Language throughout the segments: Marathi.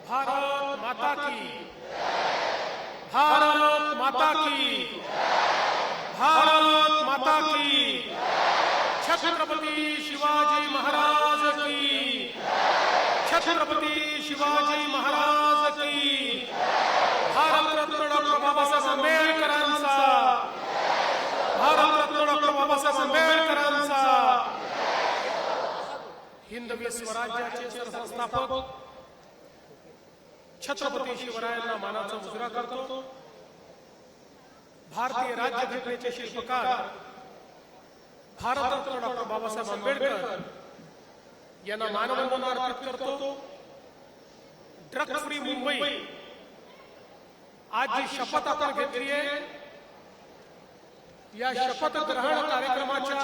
भारत माता की, भारत माता की, भारत माता की, छत्रपती शिवाजी महाराज की, छत्रपती शिवाजी महाराज की, भारतरत्न डॉक्टर बाबासाहेब आंबेडकरांचा, भारतरत्न डॉक्टर बाबासाहेब आंबेडकरांचा, हिंदवी स्वराज्याचे सरसंस्थापक छत्रपती शिवरायांना मानाचा मुजरा करतो। भारतीय राज्यघटनेचे शिल्पकार भारतरत्न डॉक्टर बाबासाहेब आंबेडकर यांना मानवंदना अर्पित करतो। ड्रग फ्री मुंबई आज जी शपथ आपण घेतली आहे, या शपथ ग्रहण कार्यक्रमाच्या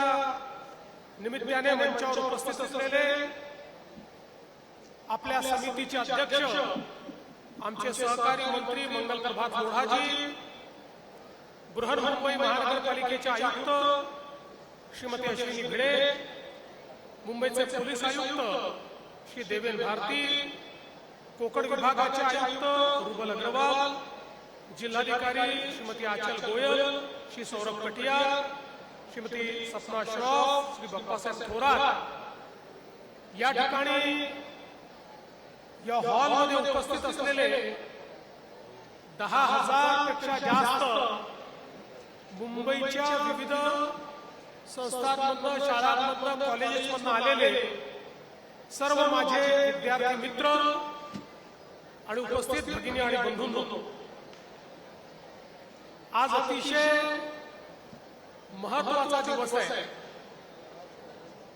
निमित्ताने मंचावर उपस्थित असलेले आपल्या समितीचे अध्यक्ष आमचे सहकारी मंत्री मंगल प्रभात लोढाजी, बृहन्मुंबई महानगरपालिकेचे आयुक्त श्रीमती अश्विनी भिडे, मुंबईचे पोलीस आयुक्त श्री देवेन भारती, कोकण विभागाचे आयुक्त रुबल अग्रवाल, जिल्हाधिकारी श्रीमती आचल गोयल, श्री सौरभ कटियार, श्रीमती सपना श्रॉफ, श्री बाप्पासाहेब थोरात या ठिकाणी या हॉलमध्ये उपस्थित असलेले 10,000 पेक्षा जास्त मुंबईच्या विविध संस्थांमधून, शाळांमधून, कॉलेजेसमधून आलेले सर्व माझे विद्यार्थी मित्र आणि उपस्थित भगिनी आणि बंधूंनो, आज अतिशय महत्वाचा दिवस आहे।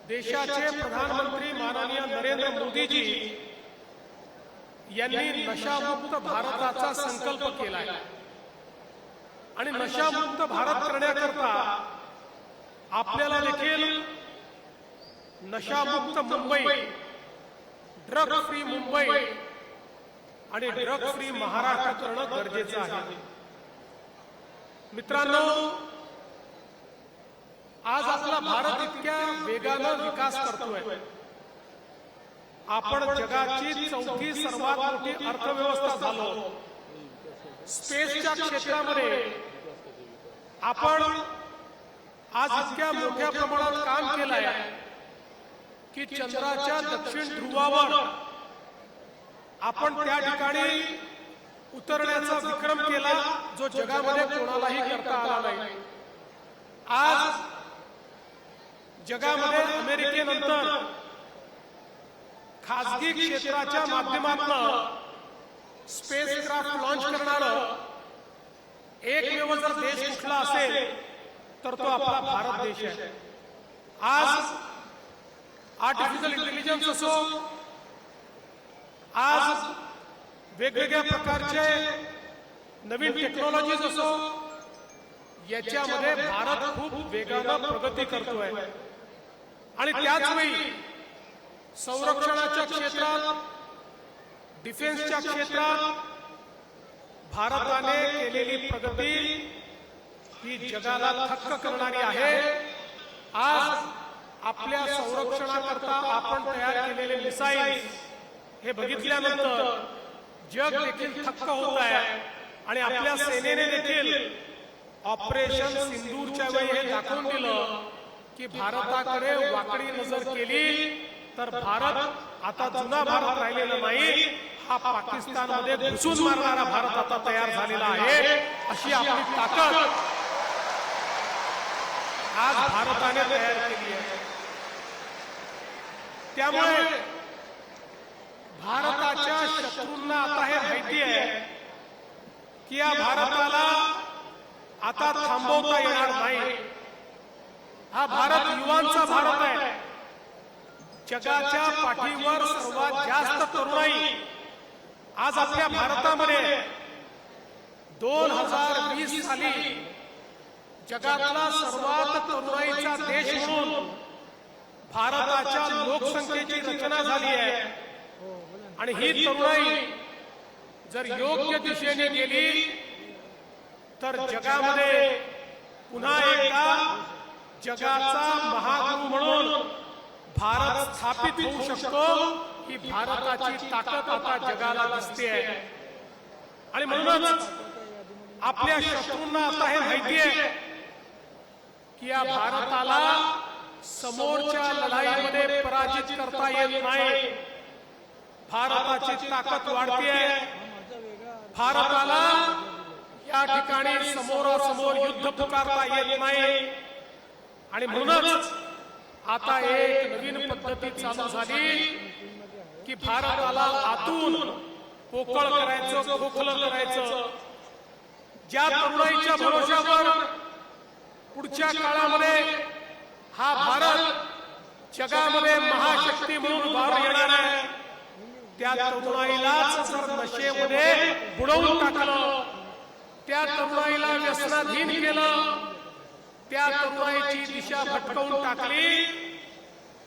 देशाचे प्रधानमंत्री माननीय नरेंद्र मोदीजी यांनी नशामुक्त भारताचा संकल्प केलाय आणि नशामुक्त भारत करण्याकरता आपल्याला देखील नशामुक्त मुंबई, ड्रग फ्री मुंबई आणि ड्रग फ्री महाराष्ट्र करणं गरजेचं आहे। मित्रांनो, आज आपला भारत इतक्या वेगानं विकास करतोय, आपण जगाची चौथी सर्वात मोठी अर्थव्यवस्था झालो। स्पेसच्या क्षेत्रामध्ये आपण आज इतक्या मोठ्या प्रमाणात काम केलंय की चंद्राच्या दक्षिण ध्रुवावर आपण त्या ठिकाणी उतरण्याचा विक्रम केला, जो जगामध्ये कोणालाही करता आला नाही। आज जगामध्ये अमेरिकेनंतर खासगी क्षेत्राच्या माध्यमातून स्पेस क्राफ्ट लॉन्च करणारा एकमेव जर देश कुठला असेल तर तो आपला भारत देश आहे। आज आर्टिफिशियल इंटेलिजन्स असो, आज वेगवेगळ्या प्रकारचे नवीन टेक्नॉलॉजीज असो, याच्यामध्ये भारत खूप वेगानं प्रगती करतोय आणि त्याच वेळी संरक्षणाच्या क्षेत्रात, डिफेन्सच्या क्षेत्रात भारताने केलेली प्रगती ही जगाला थक्क करणारी आहे। आज आपल्या संरक्षणाकरता आपण तयार केलेले मिसाईल हे बघितल्यानंतर जग देखील थक्क होत आहे आणि आपल्या सेनेने देखील ऑपरेशन सिंदूरच्या वेळी हे दाखवून दिलं की भारताकडे वाकडी नजर केली तर भारत आता जुना भारत राहिलेला नाही, हा पाकिस्तानमध्ये घुसून मारणारा भारत आता तयार झालेला आहे। अशी आपली ताकद आज भारताने तयार केली आहे। त्यामुळे भारताच्या शत्रूंना आता हे माहिती आहे की या भारताला आता थांबवता येणार नाही। हा भारत युवांचा भारत आहे। जगाच्या पाठीवर सर्वात जास्त तरुणाई आज आपल्या भारतामध्ये 2020 साली जगातला सर्वात तरुणाईचा देश म्हणून भारताच्या लोकसंख्येची रचना झाली आहे आणि ही तरुणाई जर योग्य दिशेने गेली तर जगामध्ये पुन्हा एकदा जगाचा महागुरू म्हणून भारत स्थापित होऊ शकतो ही भारताची ताकद आता जगाला दिसते आहे. आणि म्हणूनच आपल्या शत्रूंना आता हे माहिती आहे की या भारताला समोरच्या लढाईमध्ये पराजित करता येत नाही. भारताची ताकद वाढते. भारताला या ठिकाणी समोरासमोर युद्ध पुकारता येत नाही. आणि म्हणूनच आता एक नवीन पद्धती चालू झाली की भारताला आतून पोकळ करायचं, खोखलं करायचं. ज्या तरुणाईच्या भरोशावर पुढच्या काळामध्ये हा भारत जगामध्ये महाशक्ती म्हणून बाहेर येणार आहे, त्या तरुणाईलाच जर नशेमध्ये बुडवून टाकलं, त्या तरुणाईला व्यसनाधीन केलं, त्या तरुणाईची दिशा भटकवून टाकली,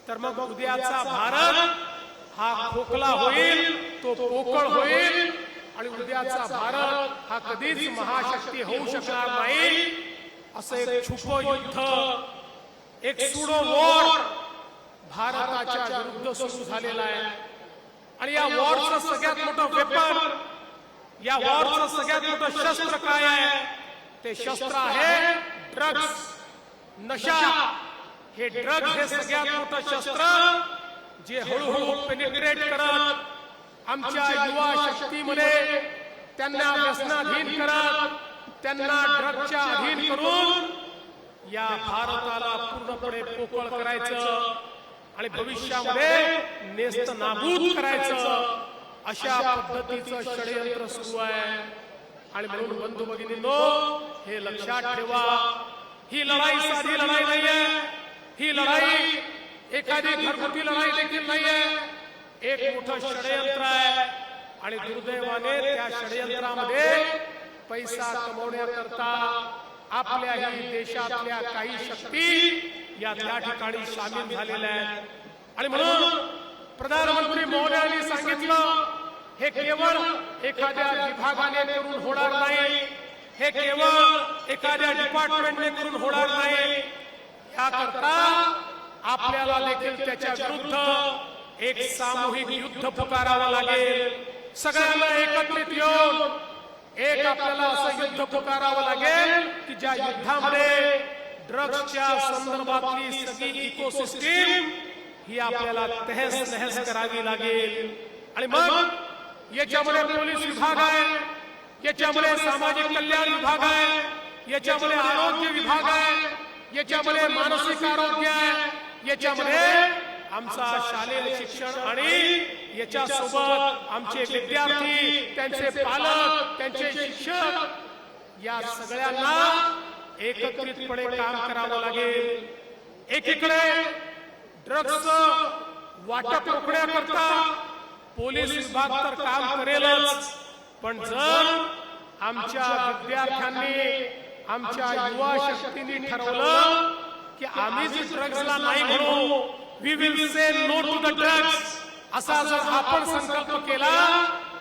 तर मग उद्याचा भारत हा खोकला होईल, तो पोकळ होईल. आणि उद्याचा भारत हा कधीच महाशक्ती होऊ शकणार नाही. असं एक छुपं युद्ध, एक सुडो वॉर भारताच्या विरुद्ध सुरू झालेला आहे. आणि या वॉरचं सगळ्यात मोठं वेपन, या वॉरचं सगळ्यात मोठं शस्त्र काय आहे? ते शस्त्र आहे ड्रग्स, नशा. हे ड्रग्स हे सगळ्यात मोठं शस्त्र जे हळूहळू पेनिट्रेट करत आमच्या युवा शक्तीमध्ये त्यांना व्यसनाधीन करत, त्यांना ड्रग्सच्या अधीन करून या भारताला पूर्णपणे पोकळ करायचं आणि भविष्यामध्ये नेस्त नाबूद करायचं, अशा पद्धतीचं षडयंत्र सुरू आहे. आणि म्हणून बंधू भगिनींनो, हे लक्षात ठेवा, ही लढाई साधी लढाई नाहीये. ही लढाई एखादी घरगुती लढाई देखील नाहीये. एक मोठं षडयंत्र आहे. आणि दुर्दैवाने त्या षडयंत्रामध्ये पैसा कमवण्याकरता आपल्याही देशातल्या काही शक्ती या त्या ठिकाणी सामील झालेल्या आहेत. आणि म्हणून प्रधानमंत्री महोदयांनी सांगितलं, हे केवळ एखाद्या विभागाने करून होणार नाही, हे केवळ एखाद्या डिपार्टमेंटने करून होणार नाही. याकरता आपल्याला देखील त्याच्या विरुद्ध एक सामूहिक युद्ध पुकारावं लागेल. सगळ्यांना एकत्रित येऊन एक आपल्याला असं युद्ध पुकारावं लागेल की ज्या युद्धामध्ये ड्रग्सच्या संदर्भातली सगळी इकोसिस्टीम ही आपल्याला तहस नहस करावी लागेल. आणि मग याच्यामध्ये पोलीस विभाग आहे, याच्यामध्ये सामाजिक कल्याण विभाग आहे, याच्यामध्ये आरोग्य विभाग आहे, याच्यामध्ये मानसिक आरोग्य आहे, याच्यामध्ये आमचा शालेय शिक्षण आणि याच्यासोबत आमचे विद्यार्थी, त्यांचे पालक, त्यांचे शिक्षक, या सगळ्यांना एकत्रितपणे काम करावं लागेल. एकीकडे ड्रग्स वाटप रोखण्याकरता पोलीस विभाग तर काम करेलच, पण जर आमच्या विद्यार्थ्यांनी, आमच्या युवा शक्तींनी ठरवलं की आम्हीच ड्रग्सला नाही म्हणू, we will say no to the drugs, असा जर आपण संकल्प केला,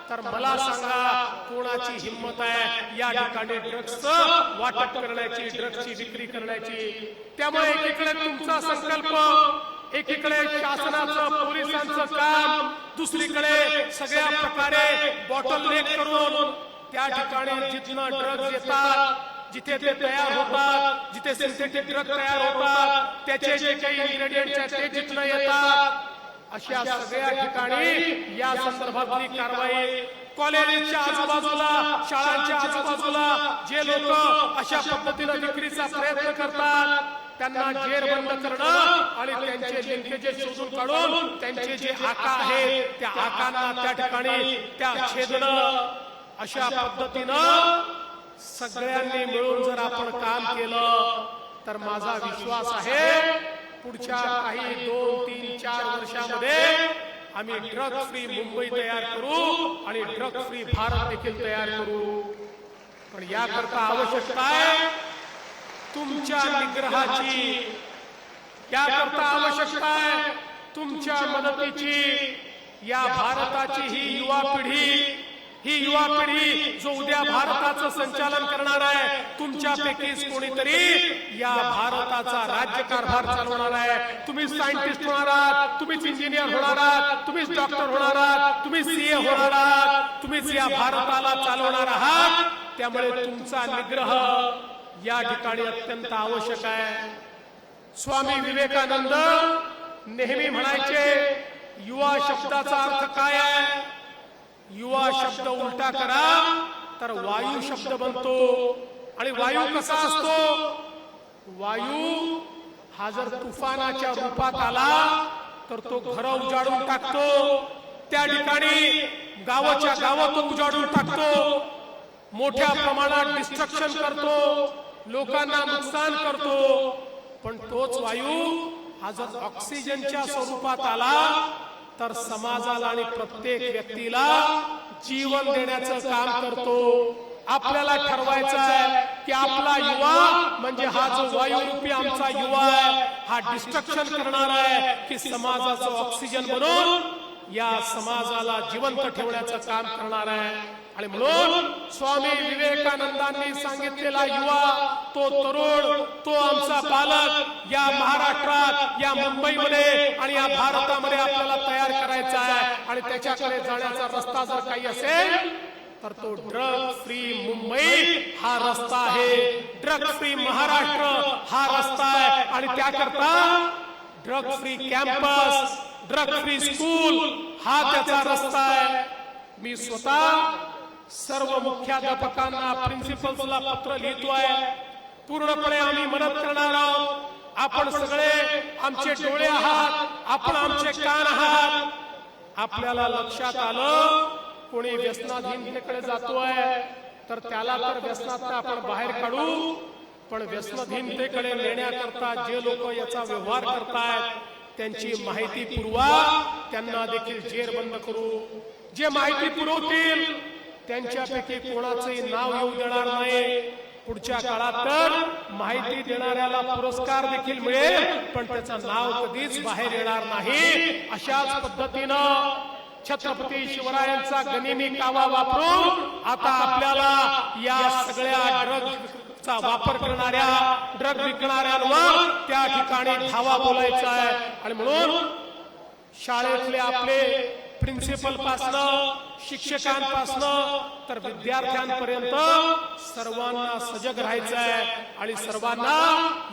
तर मला सांगा कोणाची हिंमत आहे या ठिकाणी ड्रग्सचं वाटप करण्याची, ड्रग्सची विक्री करण्याची. त्यामुळे एकीकडे तुमचा संकल्प, एकीकडे शासनाचं, पोलिसांचं काम, दुसरीकडे सगळ्या प्रकारे बॉटल नेक करून त्या ठिकाणी जिथनं ड्रग्स येतात, जिथे ते तयार होतात, जिथे सिंथेटिक ड्रग तयार होतात, त्याचे जे काही इन्ग्रेडियंट्स आहेत ते जिथनं येतात, अशा सगळ्या ठिकाणी या संदर्भातली कारवाई. कॉलेजच्या आजूबाजूला, शाळांच्या आजूबाजूला जे लोक अशा पद्धतीने विक्रीचा प्रयत्न करतात त्यांना जेरबंद करणं आणि त्यांचे लिंकेजेस शोधून काढून त्यांचे जे आका आहेत त्या आकांना त्या ठिकाणी त्या छेदणं, अशा पद्धतीनं सगळ्यांनी मिळून जर आपण काम केलं तर माझा विश्वास आहे पुढच्या काही 2, 3, 4 वर्षांमध्ये आम्ही ड्रग फ्री मुंबई तयार करू आणि ड्रग फ्री भारत देखील तयार करू. पण याकरता आवश्यकता आहे तुमच्या निग्रहाची, याकरता आवश्यकता आहे तुमच्या मदतीची. या भारताची ही युवा पिढी, ही युवा पिढी जो उद्या भारताचं संचालन करणार आहे, तुमच्यापैकीच कोणीतरी या भारताचा राज्यकारभार चालवणार आहे. तुम्ही सायंटिस्ट होणार आहात, तुम्हीच इंजिनियर होणार आहात, तुम्हीच डॉक्टर होणार आहात, तुम्हीच सीए होणार आहात, तुम्हीच या भारताला चालवणार आहात. त्यामुळे तुमचा निग्रह या ठिकाणी अत्यंत आवश्यक आहे. स्वामी विवेकानंद नेहमी म्हणायचे, युवा शब्दाचा अर्थ काय आहे? युवा शब्द उलटा करा तर वायू शब्द बनतो. आणि वायू कसा असतो? वायू हा जर तुफानाच्या रूपात आला तर तो घर उजाडून टाकतो. त्या ठिकाणी गावाच्या गावात तो उजाडून टाकतो, मोठ्या प्रमाणात डिस्ट्रक्शन करतो, लोकांना नुकसान करतो. पण तोच वायू हा जर ऑक्सिजनच्या स्वरूपात आला तर समाजाला आणि प्रत्येक व्यक्तीला जीवन देण्याचं काम करतो. आपल्याला ठरवायचं आहे की आपला युवा म्हणजे हा जो वायुरूपी आमचा युवा आहे, हा डिस्ट्रक्शन करणार आहे की समाजाचं ऑक्सिजन बनून या समाजाला जिवंत ठेवण्याचं काम करणार आहे. आणि म्हणून स्वामी विवेकानंदांनी सांगितलेला युवा, तो तरुण, तो आमचा पालक या महाराष्ट्रात, या मुंबईमध्ये आणि या भारतामध्ये आपल्याला तयार करायचा आहे. आणि त्याच्याकडे जाण्याचा रस्ता जर काही असेल तर तो ड्रग फ्री मुंबई हा रस्ता आहे, ड्रग फ्री महाराष्ट्र हा रस्ता आहे. आणि त्याकरता drug free campus, drug free school हा त्याचा रस्ता आहे. मी स्वतः सर्व मुख्याध्यापकांना, प्रिन्सिपल्सला पत्र लिहितोय. पूर्णपणे आम्ही मदत करणार आहोत. आपण सगळे आमचे डोळे आहात, आपण आमचे कान आहात. आपल्याला लक्षात आलं कोणी व्यसनाधीनतेकडे जातोय तर त्याला तर व्यसनात आपण बाहेर काढू, पण व्यसनाधीनतेकडे नेण्याकरता जे लोक याचा व्यवहार करतायत त्यांची माहिती पुरवा, त्यांना देखील जेरबंद करू. जे माहिती पुरवतील त्यांच्यापैकी कोणाचंही नाव येऊ देणार नाही. पुढच्या काळात तर माहिती देणाऱ्याला पुरस्कार देखील मिळेल, पण त्याचं नाव कधीच बाहेर येणार नाही. अशाच पद्धतीनं छत्रपती शिवरायांचा गनिमी कावा वापरून आता आपल्याला या सगळ्या ड्रगचा वापर करणाऱ्या, ड्रग विकणाऱ्यांवर त्या ठिकाणी धावा बोलायचा आहे. आणि म्हणून शाळेतले आपले प्रिन्सिपल पासनं, शिक्षकांपासनं तर विद्यार्थ्यांपर्यंत सर्वांना सजग राहायचं आहे. आणि सर्वांना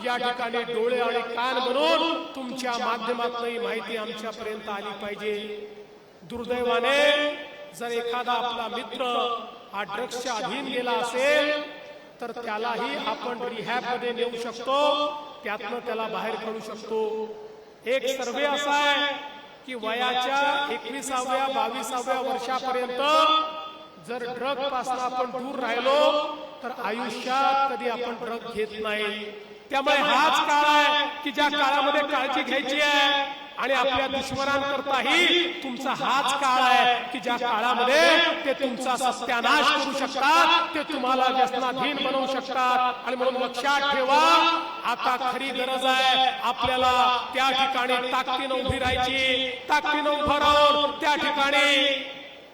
या ठिकाणी डोळे आणि कान बनून तुमच्या माध्यमातून ही माहिती आमच्यापर्यंत आली पाहिजे. दुर्दैवाने जर एखादा आपला मित्र हा ड्रग्सच्या अधीन गेला असेल तर त्यालाही आपण रिहॅब मध्ये नेऊ शकतो, त्यातनं त्याला बाहेर काढू शकतो. एक सर्वे असा आहे की वयाच्या 21व्या 22व्या वर्षापर्यंत जर ड्रग पासून आपण दूर राहिलो तर आयुष्यात कधी आपण ड्रग घेत नाही. त्यामुळे हाच काळ आहे की ज्या काळामध्ये काळजी घ्यायची आहे. आणि आपल्या दुश्मनांकरताही तुमचा हाच काळ आहे की ज्या काळामध्ये ते तुमचा सत्यानाश करू शकतात, ते तुम्हाला व्यसनाधीन बनवू शकतात. आणि म्हणून लक्षात ठेवा, आता खरी गरज आहे आपल्याला त्या ठिकाणी ताकदीनं उभी राहायची. ताकदीनं उभं राहून त्या ठिकाणी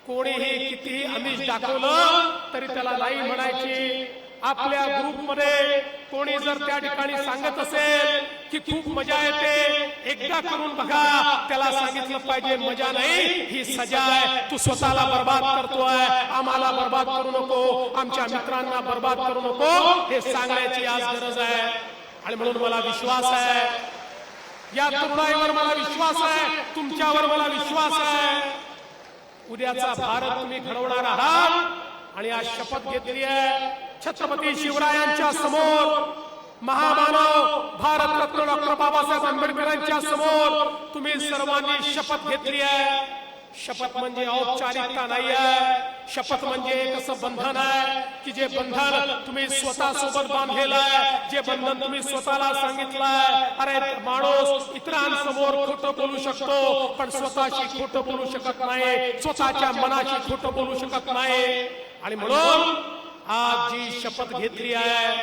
कोणीही कितीही आमिष दाखवलं तरी त्याला नाही म्हणायची. आपल्या ग्रुपमध्ये कोणी जर त्या ठिकाणी सांगत असेल की खूप मजा येते, एकदा करून बघा, त्याला सांगितलं पाहिजे मजा नाही, ही सजा आहे. तू स्वतःला बर्बाद करतोय, आम्हाला बर्बाद करू नको, आमच्या मित्रांना बर्बाद करू नको, हे सांगण्याची आज गरज आहे. आणि म्हणून मला विश्वास आहे, या तरुणाईवर मला विश्वास आहे, तुमच्यावर मला विश्वास आहे. उद्याचा भारत तुम्ही घडवणार आहात. आणि आज शपथ घेतली आहे छत्रपती शिवरायांच्या समोर, महामानव भारतरत्न डॉक्टर बाबासाहेब आंबेडकरांच्या समोर तुम्ही सर्वांनी शपथ घेतली आहे. शपथ म्हणजे औपचारिकता नाही आहे. शपथ म्हणजे एक असं बंधन आहे की जे बंधन तुम्ही स्वतः सोबत बांधलेलं आहे, जे बंधन तुम्ही स्वतःला सांगितलंय. अरे माणूस इतरांसमोर खोटं बोलू शकतो पण स्वतःशी खोटं बोलू शकत नाही, स्वतःच्या मनाशी खोटं बोलू शकत नाही. आणि म्हणून आज जी शपथ घेतली आहे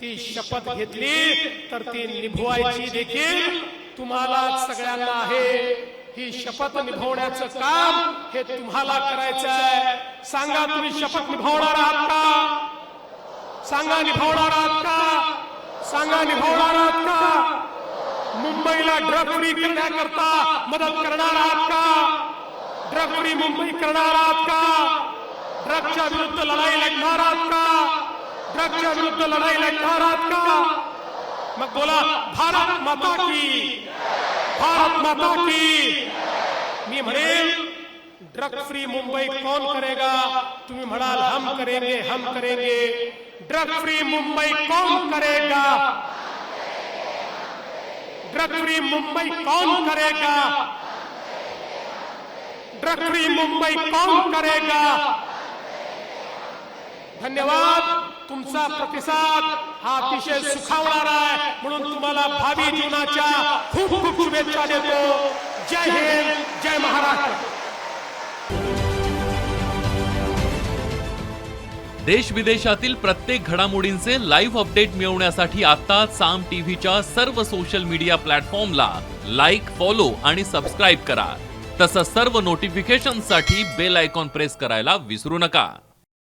ती शपथ घेतली तर ती निभवायची देखील तुम्हाला सगळ्यांना आहे. ही शपथ निभावण्याचं काम हे तुम्हाला करायचं आहे. सांगा, तुम्ही शपथ निभावणार आहात का? सांगा, निभावणार आहात का? सांगा, निभावणार आहात का? मुंबईला ड्रग फ्री करण्याकरता मदत करणार आहात का? ड्रग फ्री मुंबई करणार आहात का? ड्रगच्या विरुद्ध लढाई लढणार आहात का? ड्रगच्या विरुद्ध लढाई लढणार आहात का? मग बोला, भारत माता की, भारत माता की. मी म्हणेल, ड्रग फ्री मुंबई कौन करेगा? तुम्ही म्हणाल हम करेंगे, हम करेंगे. ड्रग फ्री मुंबई कौन करेगा? ड्रग फ्री मुंबई कौन करेगा? ड्रग फ्री मुंबई कौन करेगा? धन्यवाद. तुमचा प्रतिसाद हा अतिशय सुखावणारा आहे, म्हणून तुम्हाला भावी जीवनाच्या खूप खूप शुभेच्छा देतो. जय हिंद, जय महाराष्ट्र. देश विदेशातील प्रत्येक घडामोडींचे लाईव्ह अपडेट मिळवण्यासाठी आता साम टीव्हीच्या सर्व सोशल मीडिया प्लॅटफॉर्मला लाईक, फॉलो आणि सबस्क्राईब करा. तसंच सर्व नोटिफिकेशनसाठी बेल आयकॉन प्रेस करायला विसरू नका.